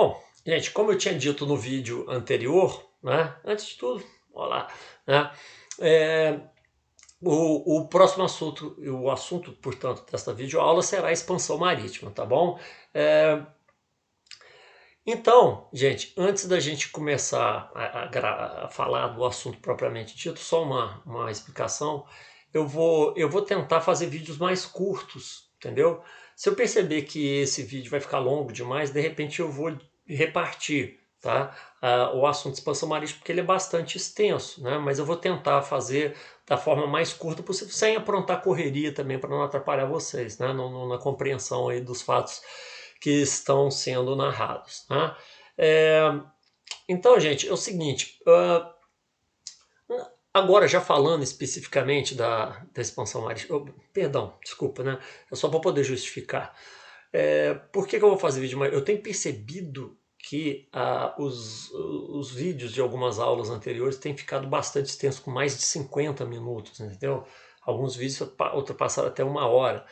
Bom, gente, como eu tinha dito no vídeo anterior, né, antes de tudo, olá, né, é, o próximo assunto, o assunto, portanto, desta videoaula será a expansão marítima, tá bom? É, então, gente, antes da gente começar a falar do assunto propriamente dito, só uma explicação, eu vou tentar fazer vídeos mais curtos, entendeu? Se eu perceber que esse vídeo vai ficar longo demais, de repente eu vou repartir, tá? O assunto de expansão marítima, porque ele é bastante extenso, né? Mas eu vou tentar fazer da forma mais curta possível, sem aprontar correria também, para não atrapalhar vocês, né? Na compreensão aí dos fatos que estão sendo narrados. Né? É, então, gente, é o seguinte. Agora, já falando especificamente da expansão marítima, perdão, desculpa, né? É só para poder justificar. Por que eu vou fazer vídeo? Eu tenho percebido que os vídeos de algumas aulas anteriores têm ficado bastante extensos, com mais de 50 minutos, entendeu? Alguns vídeos ultrapassaram até 1 hora.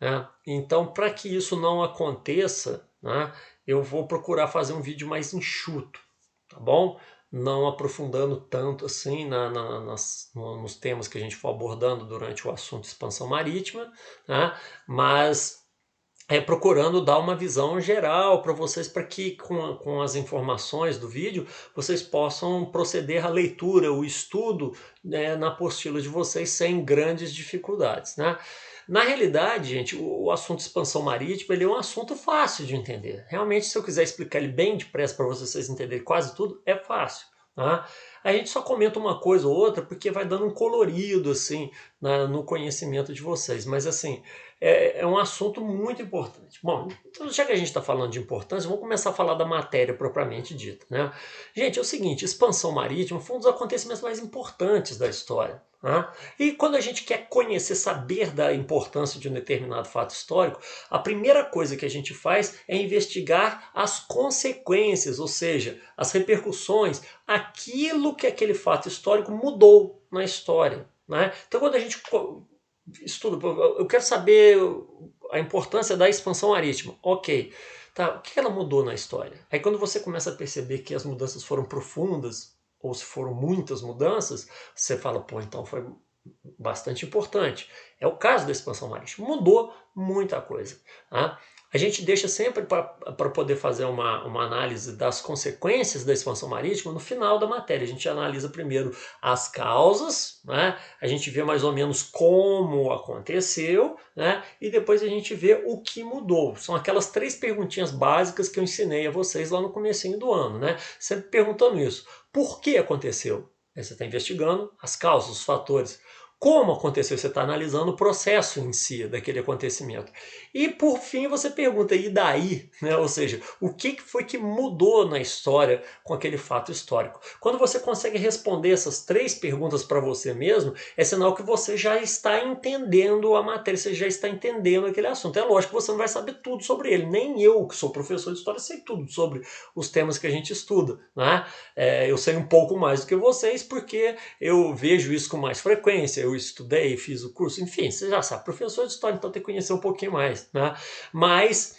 Né? Então, para que isso não aconteça, né, eu vou procurar fazer um vídeo mais enxuto, tá bom? Não aprofundando tanto assim nos temas que a gente for abordando durante o assunto expansão marítima, né? Mas procurando dar uma visão geral para vocês, para que com as informações do vídeo vocês possam proceder à leitura, o estudo, né, na apostila de vocês sem grandes dificuldades, né? Na realidade, gente, o assunto expansão marítima ele é um assunto fácil de entender. Realmente, se eu quiser explicar ele bem depressa para vocês entenderem quase tudo, é fácil. Tá? A gente só comenta uma coisa ou outra porque vai dando um colorido assim no conhecimento de vocês. Mas assim, é um assunto muito importante. Bom, então, já que a gente está falando de importância, vamos começar a falar da matéria propriamente dita. Né? Gente, é o seguinte: expansão marítima foi um dos acontecimentos mais importantes da história. Né? E quando a gente quer conhecer, saber da importância de um determinado fato histórico, a primeira coisa que a gente faz é investigar as consequências, ou seja, as repercussões, aquilo que aquele fato histórico mudou na história. Né? Então, quando a gente estudo, eu quero saber a importância da expansão marítima. Ok, tá, o que ela mudou na história? Aí quando você começa a perceber que as mudanças foram profundas, ou se foram muitas mudanças, você fala, pô, então foi bastante importante. É o caso da expansão marítima. Mudou muita coisa. Tá? A gente deixa sempre para poder fazer uma análise das consequências da expansão marítima no final da matéria. A gente analisa primeiro as causas, né? A gente vê mais ou menos como aconteceu, né? E depois a gente vê o que mudou. São aquelas 3 perguntinhas básicas que eu ensinei a vocês lá no comecinho do ano. Né? Sempre perguntando isso. Por que aconteceu? Aí você está investigando as causas, os fatores. Como aconteceu? Você está analisando o processo em si daquele acontecimento. E por fim você pergunta, e daí? Né? Ou seja, o que foi que mudou na história com aquele fato histórico? Quando você consegue responder essas 3 perguntas para você mesmo, é sinal que você já está entendendo a matéria, você já está entendendo aquele assunto. É lógico que você não vai saber tudo sobre ele. Nem eu, que sou professor de história, sei tudo sobre os temas que a gente estuda. Né? Eu sei um pouco mais do que vocês, porque eu vejo isso com mais frequência, eu estudei, fiz o curso, enfim, você já sabe, professor de história, então tem que conhecer um pouquinho mais. Né? Mas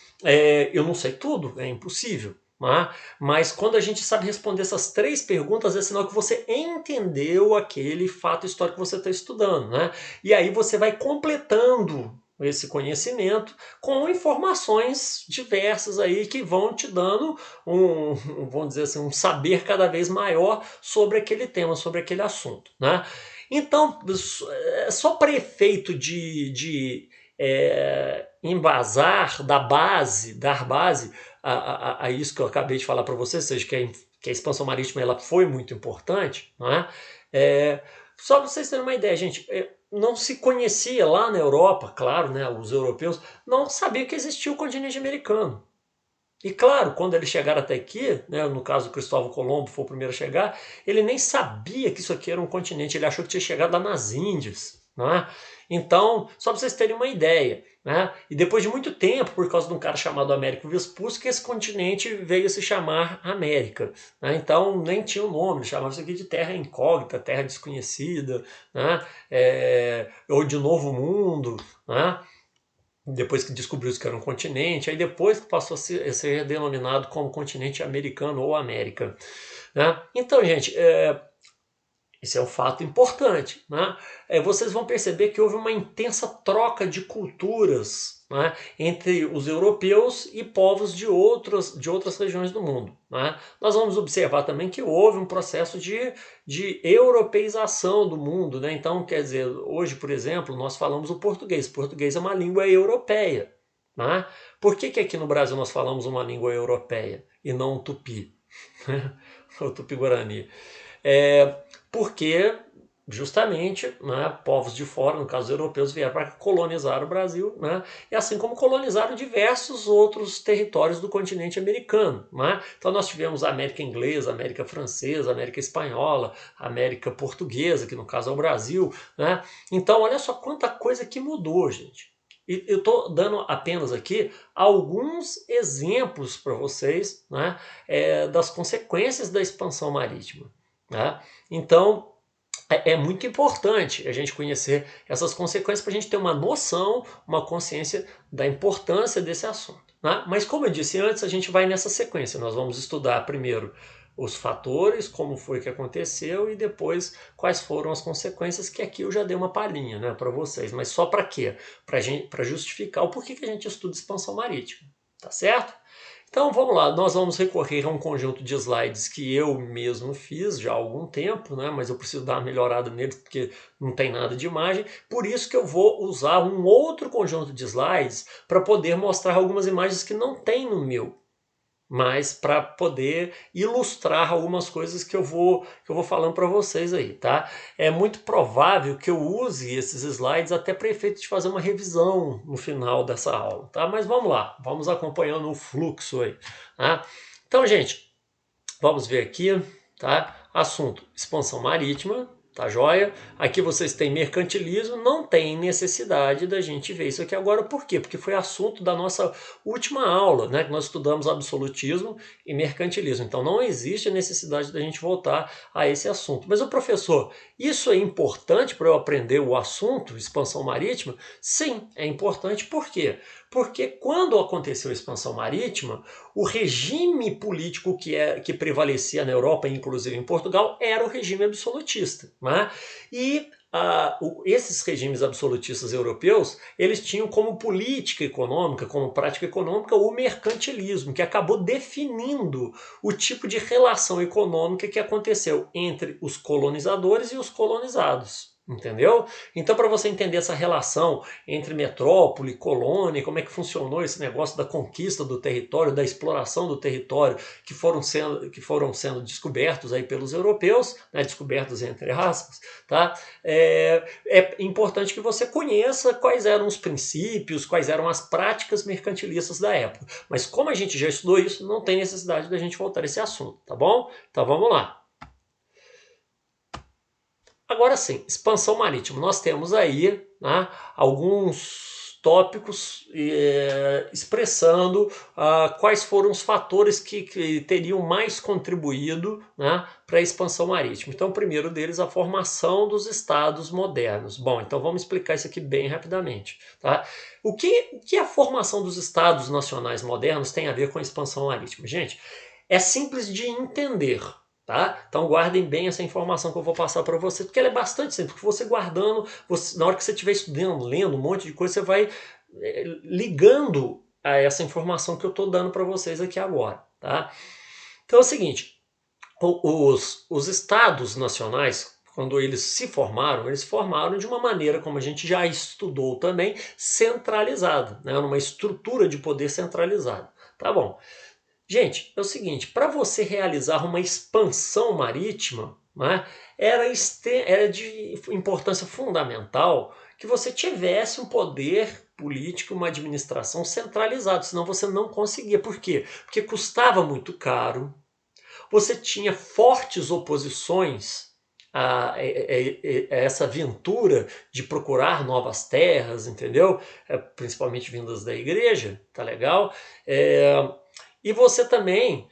eu não sei tudo, é impossível. Né? Mas quando a gente sabe responder essas 3 perguntas, é sinal que você entendeu aquele fato histórico que você está estudando. Né? E aí você vai completando esse conhecimento com informações diversas aí que vão te dando vamos dizer assim, um saber cada vez maior sobre aquele tema, sobre aquele assunto. Né? Então, só para efeito de embasar, dar base a isso que eu acabei de falar para vocês, ou seja, que a expansão marítima ela foi muito importante, não é? Só para vocês terem uma ideia, gente, não se conhecia lá na Europa, claro, né, os europeus não sabiam que existia o continente americano. E claro, quando eles chegaram até aqui, né, no caso Cristóvão Colombo foi o primeiro a chegar, ele nem sabia que isso aqui era um continente, ele achou que tinha chegado lá nas Índias. Né? Então, só para vocês terem uma ideia. Né? E depois de muito tempo, por causa de um cara chamado Américo Vespucci, que esse continente veio a se chamar América. Né? Então, nem tinha o nome, chamava isso aqui de terra incógnita, terra desconhecida, né? Ou de novo mundo. Né? depois que descobriu-se que era um continente, aí depois que passou a ser denominado como continente americano ou América, né? Então, gente, esse é um fato importante, né? Vocês vão perceber que houve uma intensa troca de culturas, né, entre os europeus e povos de outras regiões do mundo, né? Nós vamos observar também que houve um processo de europeização do mundo, né? Então, quer dizer, hoje, por exemplo, nós falamos o português. O português é uma língua europeia, né? Por que aqui no Brasil nós falamos uma língua europeia e não o tupi, o tupi-guarani? É, porque justamente, né, povos de fora, no caso os europeus, vieram para colonizar o Brasil, né, e assim como colonizaram diversos outros territórios do continente americano. Né? Então nós tivemos a América Inglesa, a América Francesa, a América Espanhola, a América Portuguesa, que no caso é o Brasil. Né? Então olha só quanta coisa que mudou, gente. E eu estou dando apenas aqui alguns exemplos para vocês, né, das consequências da expansão marítima. Né? Então, é muito importante a gente conhecer essas consequências para a gente ter uma noção, uma consciência da importância desse assunto. Né? Mas, como eu disse antes, a gente vai nessa sequência. Nós vamos estudar primeiro os fatores, como foi que aconteceu e depois quais foram as consequências, que aqui eu já dei uma palhinha, né, para vocês. Mas só para quê? Para justificar o porquê que a gente estuda expansão marítima. Tá certo? Então vamos lá, nós vamos recorrer a um conjunto de slides que eu mesmo fiz já há algum tempo, né? Mas eu preciso dar uma melhorada neles porque não tem nada de imagem. Por isso que eu vou usar um outro conjunto de slides para poder mostrar algumas imagens que não tem no meu, mas para poder ilustrar algumas coisas que eu vou falando para vocês aí, tá? É muito provável que eu use esses slides até para efeito de fazer uma revisão no final dessa aula, tá? Mas vamos lá, vamos acompanhando o fluxo aí, tá? Então, gente, vamos ver aqui, tá? Assunto: expansão marítima, tá joia? Aqui vocês têm mercantilismo, não tem necessidade da gente ver isso aqui agora, por quê? Porque foi assunto da nossa última aula, né? Que nós estudamos absolutismo e mercantilismo, então não existe a necessidade da gente voltar a esse assunto. Mas o professor, isso é importante para eu aprender o assunto, expansão marítima? Sim, é importante, por quê? Porque quando aconteceu a expansão marítima, o regime político que prevalecia na Europa, inclusive em Portugal, era o regime absolutista. Né? E esses regimes absolutistas europeus, eles tinham como política econômica, como prática econômica, o mercantilismo, que acabou definindo o tipo de relação econômica que aconteceu entre os colonizadores e os colonizados. Entendeu? Então, para você entender essa relação entre metrópole e colônia, como é que funcionou esse negócio da conquista do território, da exploração do território, que foram sendo descobertos aí pelos europeus, né, descobertos entre aspas, tá? É importante que você conheça quais eram os princípios, quais eram as práticas mercantilistas da época. Mas como a gente já estudou isso, não tem necessidade da gente voltar a esse assunto, tá bom? Então vamos lá. Agora sim, expansão marítima. Nós temos aí, né, alguns tópicos expressando quais foram os fatores que teriam mais contribuído, né, para a expansão marítima. Então, o primeiro deles, a formação dos estados modernos. Bom, então vamos explicar isso aqui bem rapidamente. Tá? O que a formação dos estados nacionais modernos tem a ver com a expansão marítima? Gente, é simples de entender. Tá? Então guardem bem essa informação que eu vou passar para você, porque ela é bastante simples, porque você guardando, na hora que você estiver estudando, lendo um monte de coisa, você vai ligando a essa informação que eu estou dando para vocês aqui agora. Tá? Então é o seguinte, os estados nacionais, quando eles se formaram de uma maneira, como a gente já estudou também, centralizada, né? Numa estrutura de poder centralizada. Tá bom. Gente, é o seguinte, para você realizar uma expansão marítima, né, era de importância fundamental que você tivesse um poder político, uma administração centralizada, senão você não conseguia. Por quê? Porque custava muito caro, você tinha fortes oposições a essa aventura de procurar novas terras, entendeu? Principalmente vindas da igreja, tá legal? E você também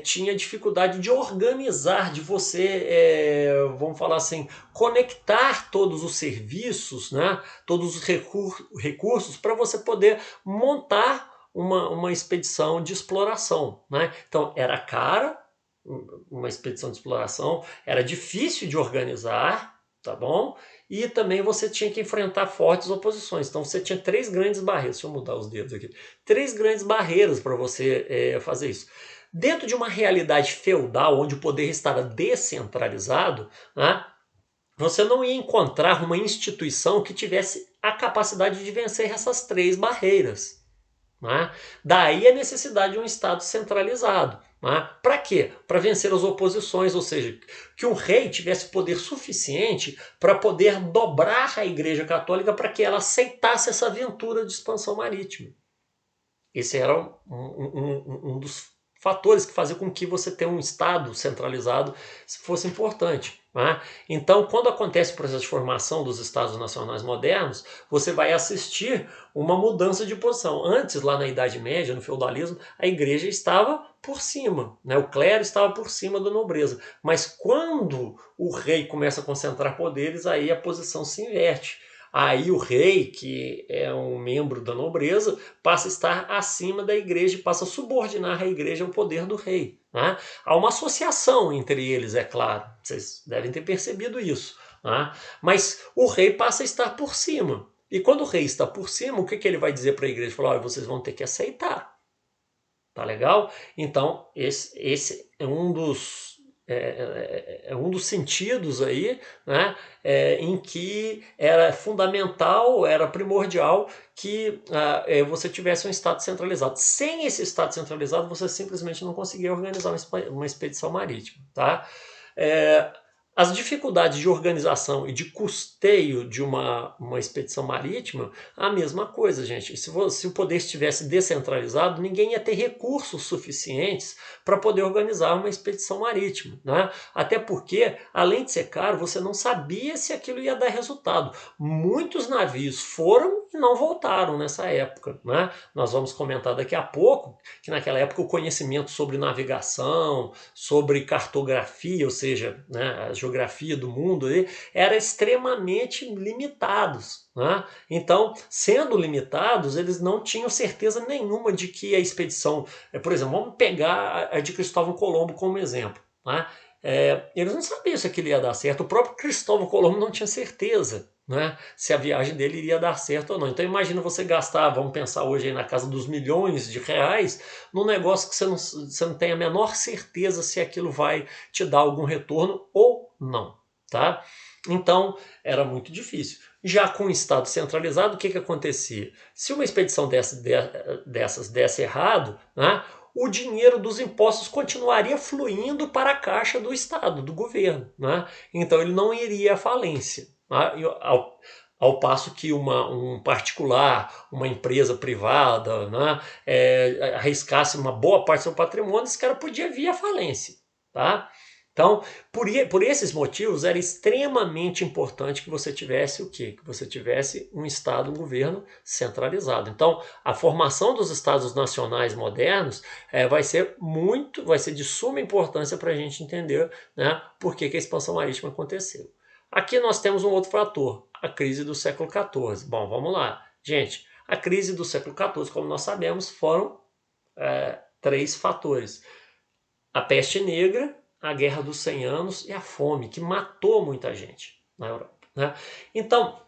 tinha dificuldade de organizar, de você, vamos falar assim, conectar todos os serviços, né, todos os recursos para você poder montar uma expedição de exploração, né? Então era cara, uma expedição de exploração, era difícil de organizar, tá bom? E também você tinha que enfrentar fortes oposições. Então você tinha três grandes barreiras. Deixa eu mudar os dedos aqui. Três grandes barreiras para você fazer isso. Dentro de uma realidade feudal, onde o poder estava descentralizado, né, você não ia encontrar uma instituição que tivesse a capacidade de vencer essas três barreiras. Né? Daí a necessidade de um Estado centralizado. Né? Para quê? Para vencer as oposições, ou seja, que um rei tivesse poder suficiente para poder dobrar a Igreja Católica para que ela aceitasse essa aventura de expansão marítima. Esse era um dos fatores que fazia com que você ter um Estado centralizado fosse importante. Né? Então, quando acontece o processo de formação dos Estados nacionais modernos, você vai assistir uma mudança de posição. Antes, lá na Idade Média, no feudalismo, a igreja estava por cima, né? O clero estava por cima da nobreza. Mas quando o rei começa a concentrar poderes, aí a posição se inverte. Aí o rei, que é um membro da nobreza, passa a estar acima da igreja e passa a subordinar a igreja ao poder do rei. Né? Há uma associação entre eles, é claro. Vocês devem ter percebido isso. Né? Mas o rei passa a estar por cima. E quando o rei está por cima, o que ele vai dizer para a igreja? Falar, olha, vocês vão ter que aceitar. Tá legal? Então, esse é um dos um dos sentidos aí, né, em que era fundamental, era primordial que você tivesse um Estado centralizado. Sem esse Estado centralizado, você simplesmente não conseguia organizar uma expedição marítima. Tá? As dificuldades de organização e de custeio de uma expedição marítima, a mesma coisa, gente. Se o poder estivesse descentralizado, ninguém ia ter recursos suficientes para poder organizar uma expedição marítima. Né? Até porque, além de ser caro, você não sabia se aquilo ia dar resultado. Muitos navios foram e não voltaram nessa época. Né? Nós vamos comentar daqui a pouco que naquela época o conhecimento sobre navegação, sobre cartografia, ou seja, né, a geografia do mundo, era extremamente limitados. Né? Então, sendo limitados, eles não tinham certeza nenhuma de que a expedição... Por exemplo, vamos pegar a de Cristóvão Colombo como exemplo. Né? Eles não sabiam se aquilo ia dar certo. O próprio Cristóvão Colombo não tinha certeza, né, se a viagem dele iria dar certo ou não. Então imagina você gastar, vamos pensar hoje aí na casa dos milhões de reais, num negócio que você não tem a menor certeza se aquilo vai te dar algum retorno ou não. Tá? Então era muito difícil. Já com o Estado centralizado, o que acontecia? Se uma expedição dessas desse errado, né, o dinheiro dos impostos continuaria fluindo para a caixa do Estado, do governo. Né? Então ele não iria à falência. Ao passo que um particular, uma empresa privada, né, arriscasse uma boa parte do seu patrimônio, esse cara podia vir à falência. Tá? Então, por esses motivos, era extremamente importante que você tivesse o quê? Que você tivesse um Estado, um governo centralizado. Então, a formação dos Estados nacionais modernos vai ser de suma importância para a gente entender, né, por que a expansão marítima aconteceu. Aqui nós temos um outro fator, a crise do século XIV. Bom, vamos lá. Gente, a crise do século XIV, como nós sabemos, foram três fatores. A peste negra, a Guerra dos 100 Anos e a fome, que matou muita gente na Europa. Né? Então,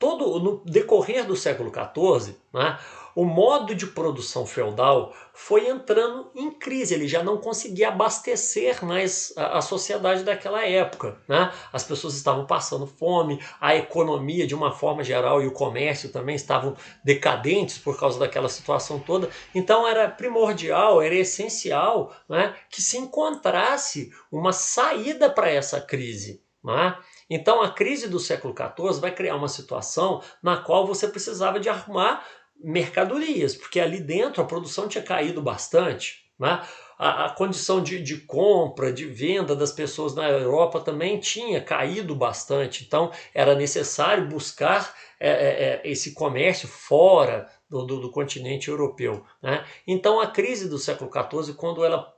no decorrer do século XIV, né, o modo de produção feudal foi entrando em crise, ele já não conseguia abastecer mais a sociedade daquela época. Né? As pessoas estavam passando fome, a economia de uma forma geral e o comércio também estavam decadentes por causa daquela situação toda. Então era primordial, era essencial, né, que se encontrasse uma saída para essa crise. Né? Então a crise do século XIV vai criar uma situação na qual você precisava de arrumar mercadorias, porque ali dentro a produção tinha caído bastante. né? A condição de compra, de venda das pessoas na Europa também tinha caído bastante, então era necessário buscar esse comércio fora do continente europeu, né? Então a crise do século XIV, quando ela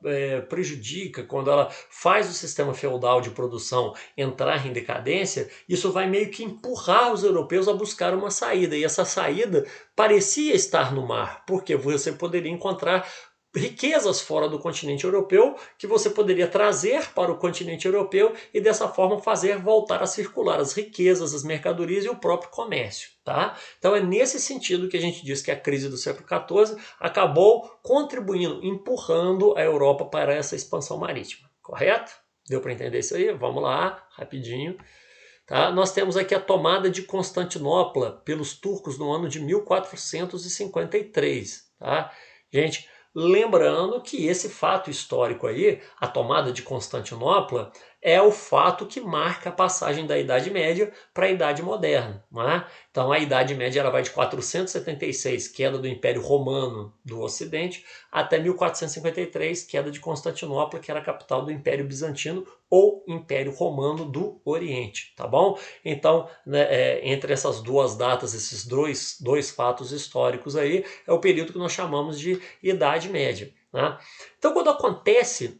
prejudica, quando ela faz o sistema feudal de produção entrar em decadência, isso vai meio que empurrar os europeus a buscar uma saída, e essa saída parecia estar no mar, porque você poderia encontrar riquezas fora do continente europeu que você poderia trazer para o continente europeu e dessa forma fazer voltar a circular as riquezas, as mercadorias e o próprio comércio, tá? Então é nesse sentido que a gente diz que a crise do século XIV acabou contribuindo, empurrando a Europa para essa expansão marítima, correto? Deu para entender isso aí? Vamos lá, rapidinho. Tá? Nós temos aqui a tomada de Constantinopla pelos turcos no ano de 1453. Tá? Gente, lembrando que esse fato histórico aí, a tomada de Constantinopla, é o fato que marca a passagem da Idade Média para a Idade Moderna. Não é? Então a Idade Média ela vai de 476, queda do Império Romano do Ocidente, até 1453, queda de Constantinopla, que era a capital do Império Bizantino ou Império Romano do Oriente, tá bom? Então, né, entre essas duas datas, esses dois fatos históricos aí, é o período que nós chamamos de Idade Média. Né? Então, quando acontece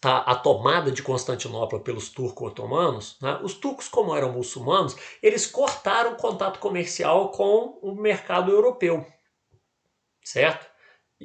a tomada de Constantinopla pelos turco-otomanos, né, os turcos, como eram muçulmanos, eles cortaram o contato comercial com o mercado europeu, certo?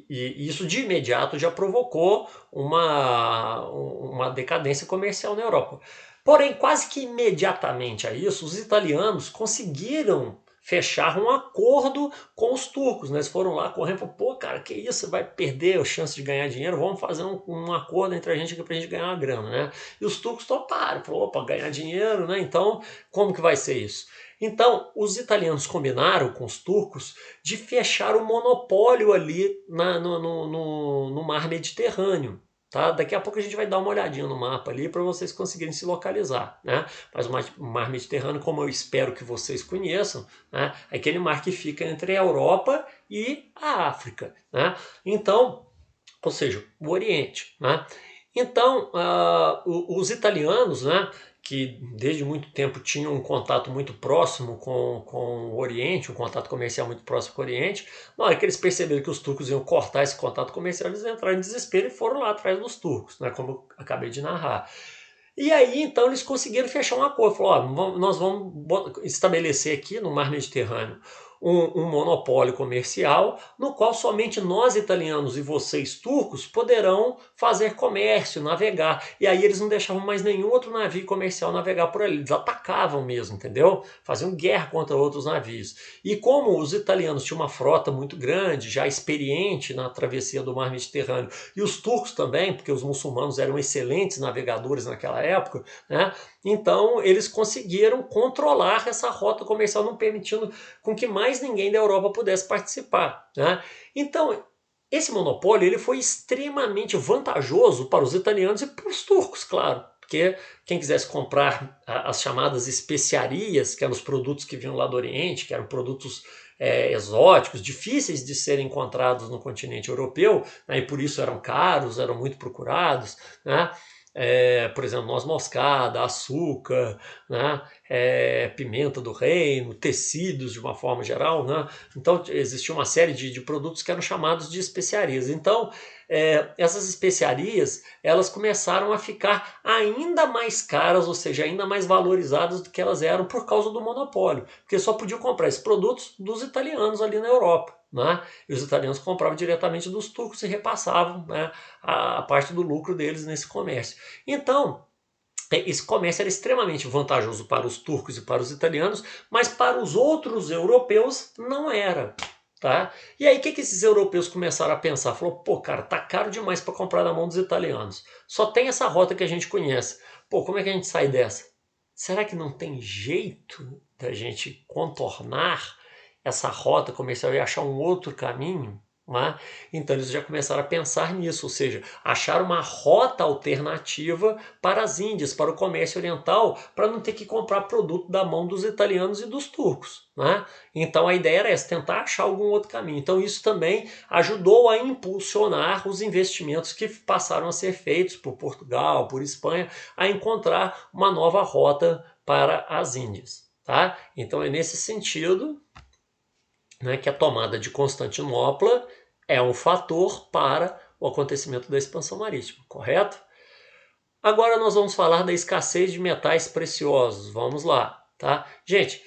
E isso de imediato já provocou uma decadência comercial na Europa. Porém, quase que imediatamente a isso, os italianos conseguiram fechar um acordo com os turcos. Né? Eles foram lá correndo e falaram, pô, cara, que isso, você vai perder a chance de ganhar dinheiro, vamos fazer um acordo entre a gente aqui pra gente ganhar uma grana. Né? E os turcos toparam, falaram, opa, ganhar dinheiro, né? Então, como que vai ser isso? Então, os italianos combinaram com os turcos de fechar o monopólio ali no mar Mediterrâneo. Tá? Daqui a pouco a gente vai dar uma olhadinha no mapa ali para vocês conseguirem se localizar. Né? Mas o mar Mediterrâneo, como eu espero que vocês conheçam, né? É aquele mar que fica entre a Europa e a África. Né? Então, ou seja, o Oriente. Né? Então, os italianos, né, que desde muito tempo tinham um contato muito próximo com o Oriente, um contato comercial muito próximo com o Oriente, na hora que eles perceberam que os turcos iam cortar esse contato comercial, eles entraram em desespero e foram lá atrás dos turcos, né, como eu acabei de narrar. E aí, então, eles conseguiram fechar um acordo. Falaram, ó, nós vamos estabelecer aqui no Mar Mediterrâneo um monopólio comercial no qual somente nós italianos e vocês turcos poderão fazer comércio, navegar. E aí eles não deixavam mais nenhum outro navio comercial navegar por ali. Eles atacavam mesmo, entendeu? Faziam guerra contra outros navios. E como os italianos tinham uma frota muito grande, já experiente na travessia do Mar Mediterrâneo, e os turcos também, porque os muçulmanos eram excelentes navegadores naquela época, né? Então eles conseguiram controlar essa rota comercial, não permitindo com que mais ninguém da Europa pudesse participar. Né? Então esse monopólio ele foi extremamente vantajoso para os italianos e para os turcos, claro. Porque quem quisesse comprar as chamadas especiarias, que eram os produtos que vinham lá do Oriente, que eram produtos exóticos, difíceis de serem encontrados no continente europeu, né, e por isso eram caros, eram muito procurados, né? Por exemplo, noz moscada, açúcar, né? Pimenta do reino, tecidos de uma forma geral. Né? Então existia uma série de produtos que eram chamados de especiarias. Então essas especiarias elas começaram a ficar ainda mais caras, ou seja, ainda mais valorizadas do que elas eram por causa do monopólio, porque só podiam comprar esses produtos dos italianos ali na Europa. Né? E os italianos compravam diretamente dos turcos e repassavam, né, a parte do lucro deles nesse comércio. Então, esse comércio era extremamente vantajoso para os turcos e para os italianos, mas para os outros europeus não era. Tá? E aí o que esses europeus começaram a pensar? Falou, pô, cara, tá caro demais para comprar na mão dos italianos. Só tem essa rota que a gente conhece. Pô, como é que a gente sai dessa? Será que não tem jeito da gente contornar essa rota comercial e achar um outro caminho? né? Então eles já começaram a pensar nisso, ou seja, achar uma rota alternativa para as Índias, para o comércio oriental, para não ter que comprar produto da mão dos italianos e dos turcos, né? Então a ideia era essa, tentar achar algum outro caminho. Então isso também ajudou a impulsionar os investimentos que passaram a ser feitos por Portugal, por Espanha, a encontrar uma nova rota para as Índias, tá? Então é nesse sentido, né, que a tomada de Constantinopla é um fator para o acontecimento da expansão marítima, correto? Agora nós vamos falar da escassez de metais preciosos. Vamos lá, tá? Gente,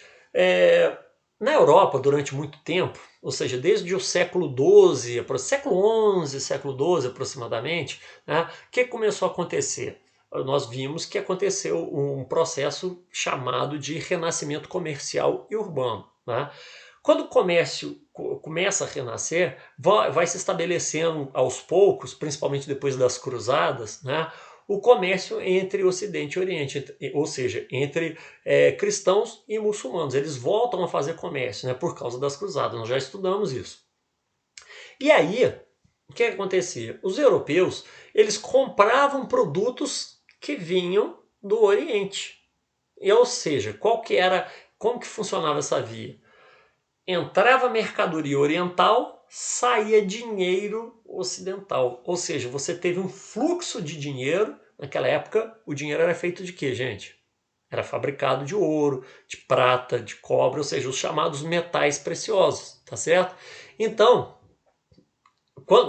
na Europa, durante muito tempo, ou seja, desde o século XII, século XI, século XII aproximadamente, né, o que começou a acontecer? Nós vimos que aconteceu um processo chamado de renascimento comercial e urbano, né? Quando o comércio começa a renascer, vai se estabelecendo aos poucos, principalmente depois das cruzadas, né, o comércio entre Ocidente e Oriente, ou seja, entre cristãos e muçulmanos. Eles voltam a fazer comércio, né, por causa das cruzadas, nós já estudamos isso. E aí, o que acontecia? Os europeus, eles compravam produtos que vinham do Oriente. E, ou seja, como que funcionava essa via? Entrava mercadoria oriental, saía dinheiro ocidental. Ou seja, você teve um fluxo de dinheiro. Naquela época, o dinheiro era feito de quê, gente? Era fabricado de ouro, de prata, de cobre, ou seja, os chamados metais preciosos, tá certo? Então,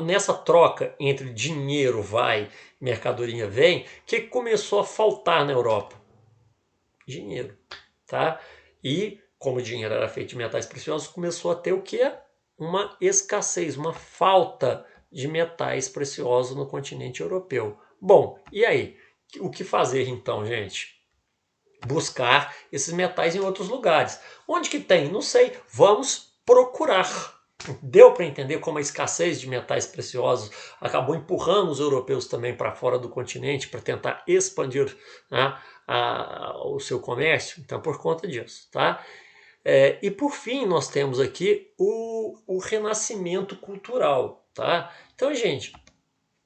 nessa troca entre dinheiro vai, mercadoria vem, o que começou a faltar na Europa? Dinheiro, tá? E como o dinheiro era feito de metais preciosos, começou a ter o quê? Uma escassez, uma falta de metais preciosos no continente europeu. Bom, e aí? O que fazer então, gente? Buscar esses metais em outros lugares. Onde que tem? Não sei. Vamos procurar. Deu para entender como a escassez de metais preciosos acabou empurrando os europeus também para fora do continente para tentar expandir, né, o seu comércio? Então, por conta disso, tá? E por fim, nós temos aqui o renascimento cultural, tá? Então, gente,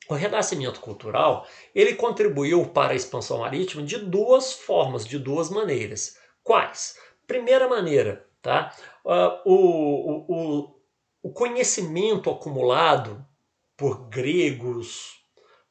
o renascimento cultural, ele contribuiu para a expansão marítima de duas formas, de duas maneiras. Quais? Primeira maneira, tá? O conhecimento acumulado por gregos,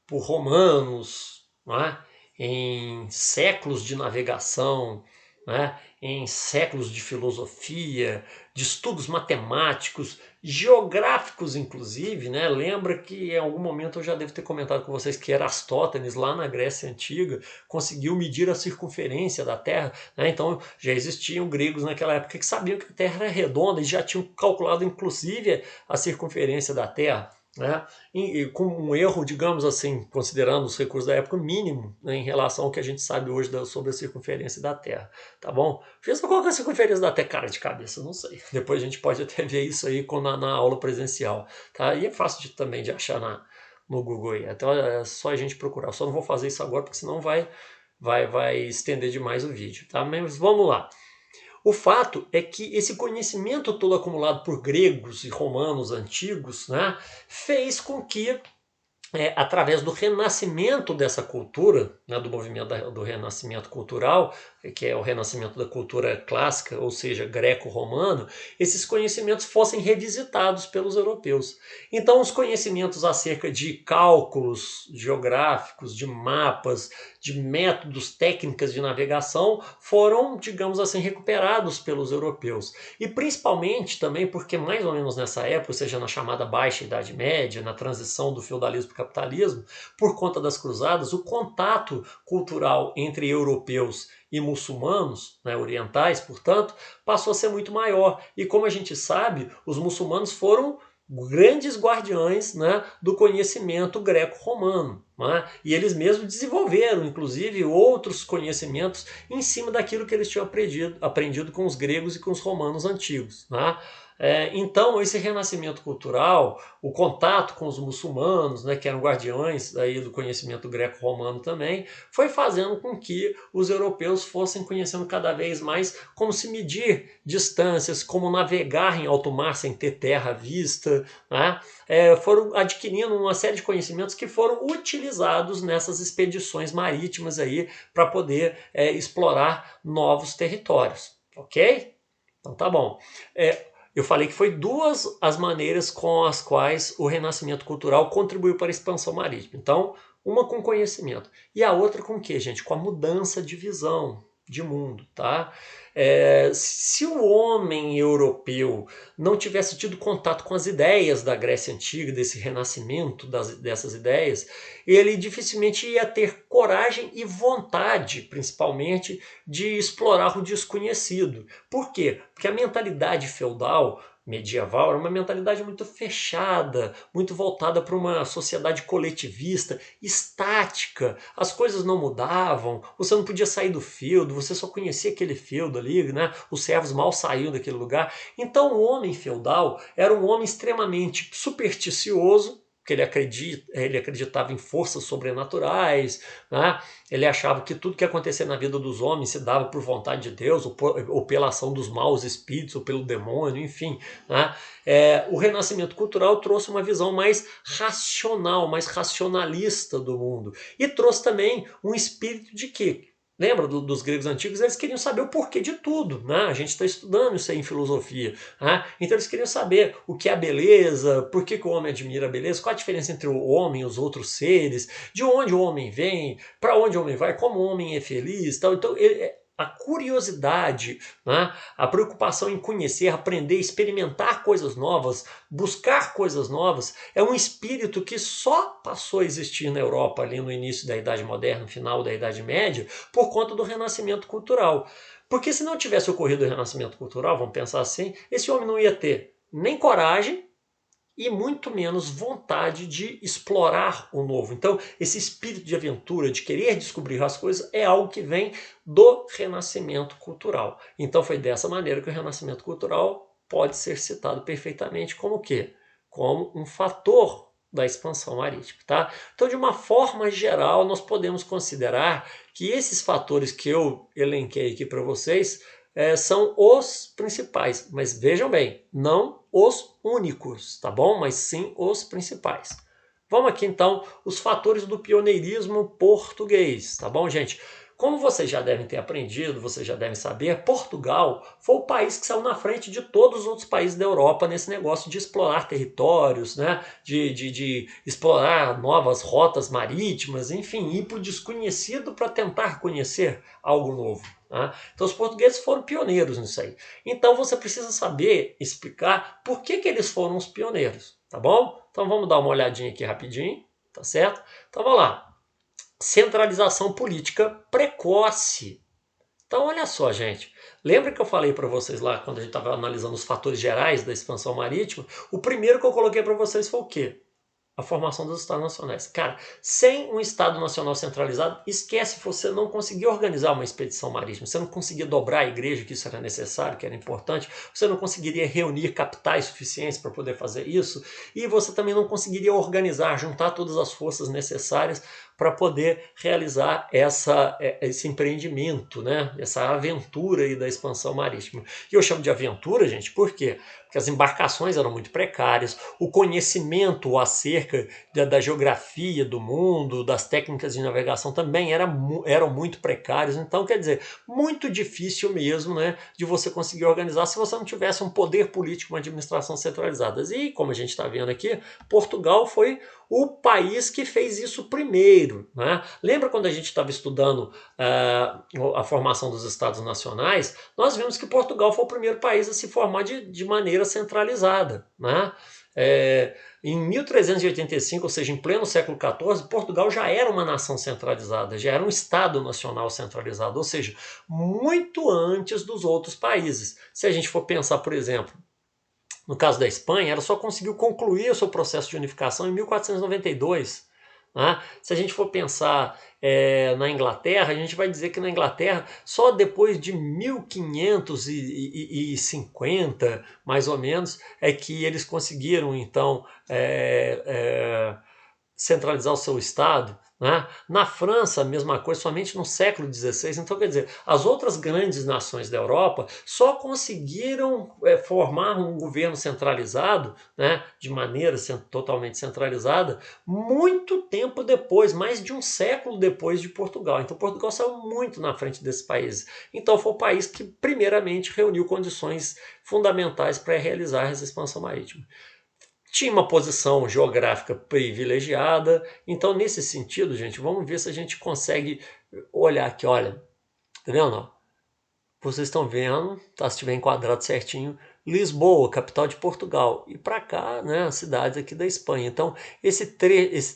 por romanos, né, em séculos de navegação, né, em séculos de filosofia, de estudos matemáticos, geográficos inclusive, né? Lembra que em algum momento eu já devo ter comentado com vocês que Aristóteles, lá na Grécia Antiga, conseguiu medir a circunferência da Terra, né? Então já existiam gregos naquela época que sabiam que a Terra era redonda e já tinham calculado inclusive a circunferência da Terra, né? E com um erro, digamos assim, considerando os recursos da época, mínimo, né, em relação ao que a gente sabe hoje sobre a circunferência da Terra, tá bom? Fiz qual que é a circunferência da Terra, cara de cabeça, não sei. Depois a gente pode até ver isso aí na aula presencial, tá? E é fácil também de achar no Google aí, então é só a gente procurar. Eu só não vou fazer isso agora, porque senão vai estender demais o vídeo, tá? Mas vamos lá. O fato é que esse conhecimento todo acumulado por gregos e romanos antigos, né, fez com que, através do renascimento dessa cultura, né, do movimento do renascimento cultural, que é o renascimento da cultura clássica, ou seja, greco-romano, esses conhecimentos fossem revisitados pelos europeus. Então, os conhecimentos acerca de cálculos geográficos, de mapas, de métodos, técnicas de navegação foram, digamos assim, recuperados pelos europeus. E principalmente também porque mais ou menos nessa época, ou seja, na chamada Baixa Idade Média, na transição do feudalismo para o capitalismo, por conta das cruzadas, o contato cultural entre europeus e muçulmanos, né, orientais, portanto, passou a ser muito maior. E como a gente sabe, os muçulmanos foram grandes guardiães, né, do conhecimento greco-romano, né? E eles mesmos desenvolveram, inclusive, outros conhecimentos em cima daquilo que eles tinham aprendido com os gregos e com os romanos antigos, né? Então, esse renascimento cultural, o contato com os muçulmanos, né, que eram guardiões aí do conhecimento greco-romano também, foi fazendo com que os europeus fossem conhecendo cada vez mais como se medir distâncias, como navegar em alto mar sem ter terra à vista, né? Foram adquirindo uma série de conhecimentos que foram utilizados nessas expedições marítimas aí para poder explorar novos territórios, ok? Então tá bom. Eu falei que foi duas as maneiras com as quais o renascimento cultural contribuiu para a expansão marítima. Então, uma com conhecimento e a outra com o quê, gente? Com a mudança de visão de mundo, tá? Se o homem europeu não tivesse tido contato com as ideias da Grécia Antiga, desse renascimento dessas ideias, ele dificilmente ia ter coragem e vontade, principalmente, de explorar o desconhecido. Por quê? Porque a mentalidade feudal medieval era uma mentalidade muito fechada, muito voltada para uma sociedade coletivista, estática. As coisas não mudavam, você não podia sair do feudo, você só conhecia aquele feudo ali, né? Os servos mal saíam daquele lugar. Então o homem feudal era um homem extremamente supersticioso, que ele acreditava em forças sobrenaturais, né? Ele achava que tudo que acontecia na vida dos homens se dava por vontade de Deus, ou pela ação dos maus espíritos, ou pelo demônio, enfim. Né? O renascimento cultural trouxe uma visão mais racional, mais racionalista do mundo. E trouxe também um espírito de quê? Lembra dos gregos antigos? Eles queriam saber o porquê de tudo. Né? A gente está estudando isso aí em filosofia. Né? Então eles queriam saber o que é a beleza, por que o homem admira a beleza, qual a diferença entre o homem e os outros seres, de onde o homem vem, para onde o homem vai, como o homem é feliz. Tal. Então a curiosidade, né? A preocupação em conhecer, aprender, experimentar coisas novas, buscar coisas novas, é um espírito que só passou a existir na Europa ali no início da Idade Moderna, no final da Idade Média, por conta do Renascimento Cultural. Porque se não tivesse ocorrido o Renascimento Cultural, vamos pensar assim, esse homem não ia ter nem coragem e muito menos vontade de explorar o novo. Então, esse espírito de aventura, de querer descobrir as coisas, é algo que vem do renascimento cultural. Então, foi dessa maneira que o renascimento cultural pode ser citado perfeitamente como o quê? Como um fator da expansão marítima, tá? Então, de uma forma geral, nós podemos considerar que esses fatores que eu elenquei aqui para vocês são os principais, mas vejam bem, não os únicos, tá bom? Mas sim os principais. Vamos aqui então os fatores do pioneirismo português, tá bom, gente? Como vocês já devem ter aprendido, vocês já devem saber, Portugal foi o país que saiu na frente de todos os outros países da Europa nesse negócio de explorar territórios, né? de explorar novas rotas marítimas, enfim, ir para o desconhecido para tentar conhecer algo novo. Né? Então os portugueses foram pioneiros nisso aí. Então você precisa saber explicar por que eles foram os pioneiros, tá bom? Então vamos dar uma olhadinha aqui rapidinho, tá certo? Então vamos lá. Centralização política precoce. Então olha só, gente. Lembra que eu falei para vocês lá, quando a gente estava analisando os fatores gerais da expansão marítima? O primeiro que eu coloquei para vocês foi o quê? A formação dos Estados Nacionais. Cara, sem um Estado Nacional centralizado, esquece, você não conseguia organizar uma expedição marítima, você não conseguia dobrar a igreja, que isso era necessário, que era importante, você não conseguiria reunir capitais suficientes para poder fazer isso, e você também não conseguiria organizar, juntar todas as forças necessárias para poder realizar esse empreendimento, né? Essa aventura aí da expansão marítima. E eu chamo de aventura, gente, por quê? Porque as embarcações eram muito precárias, o conhecimento acerca da geografia do mundo, das técnicas de navegação também eram muito precários. Então, quer dizer, muito difícil mesmo, né, de você conseguir organizar se você não tivesse um poder político, uma administração centralizada. E, como a gente está vendo aqui, Portugal foi o país que fez isso primeiro. Né? Lembra quando a gente estava estudando a formação dos Estados Nacionais? Nós vimos que Portugal foi o primeiro país a se formar de maneira centralizada. Né? Em 1385, ou seja, em pleno século XIV, Portugal já era uma nação centralizada, já era um Estado nacional centralizado, ou seja, muito antes dos outros países. Se a gente for pensar, por exemplo, no caso da Espanha, ela só conseguiu concluir o seu processo de unificação em 1492. né? Se a gente for pensar na Inglaterra, a gente vai dizer que na Inglaterra, só depois de 1550, mais ou menos, é que eles conseguiram, então, centralizar o seu Estado. Né? Na França, a mesma coisa, somente no século XVI. Então, quer dizer, as outras grandes nações da Europa só conseguiram formar um governo centralizado, né, de maneira totalmente centralizada, muito tempo depois, mais de um século depois de Portugal. Então, Portugal saiu muito na frente desses países. Então, foi o país que, primeiramente, reuniu condições fundamentais para realizar essa expansão marítima. Tinha uma posição geográfica privilegiada, então nesse sentido, gente, vamos ver se a gente consegue olhar aqui, olha, tá vendo? Vocês estão vendo, tá, se estiver enquadrado certinho, Lisboa, capital de Portugal, e para cá, né, as cidades aqui da Espanha. Então, esse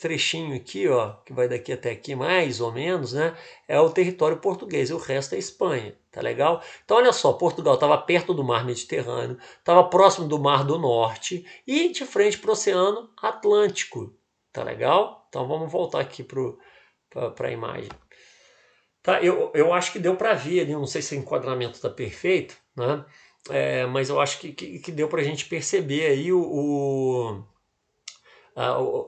trechinho aqui, ó, que vai daqui até aqui mais ou menos, né, é o território português, e o resto é Espanha, tá legal? Então, olha só, Portugal estava perto do mar Mediterrâneo, estava próximo do Mar do Norte e de frente para o Oceano Atlântico, tá legal? Então, vamos voltar aqui para a imagem. Tá, eu acho que deu para ver ali, não sei se o enquadramento está perfeito, né? Mas eu acho que deu para a gente perceber aí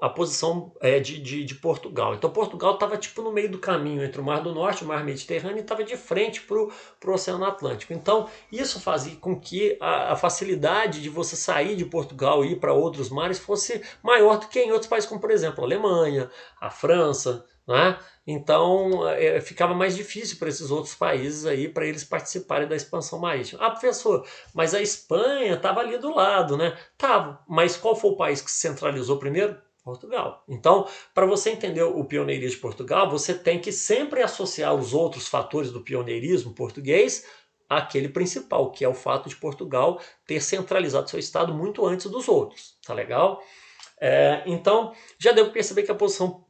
a posição de Portugal. Então Portugal estava tipo no meio do caminho entre o Mar do Norte e o Mar Mediterrâneo e estava de frente para o Oceano Atlântico. Então isso fazia com que a facilidade de você sair de Portugal e ir para outros mares fosse maior do que em outros países, como por exemplo a Alemanha, a França, né? Então ficava mais difícil para esses outros países aí, para eles participarem da expansão marítima. Ah, professor, mas a Espanha estava ali do lado, né? Tava, mas qual foi o país que se centralizou primeiro? Portugal. Então, para você entender o pioneirismo de Portugal, você tem que sempre associar os outros fatores do pioneirismo português àquele principal, que é o fato de Portugal ter centralizado seu estado muito antes dos outros. Tá legal? Então, já deu para perceber que a posição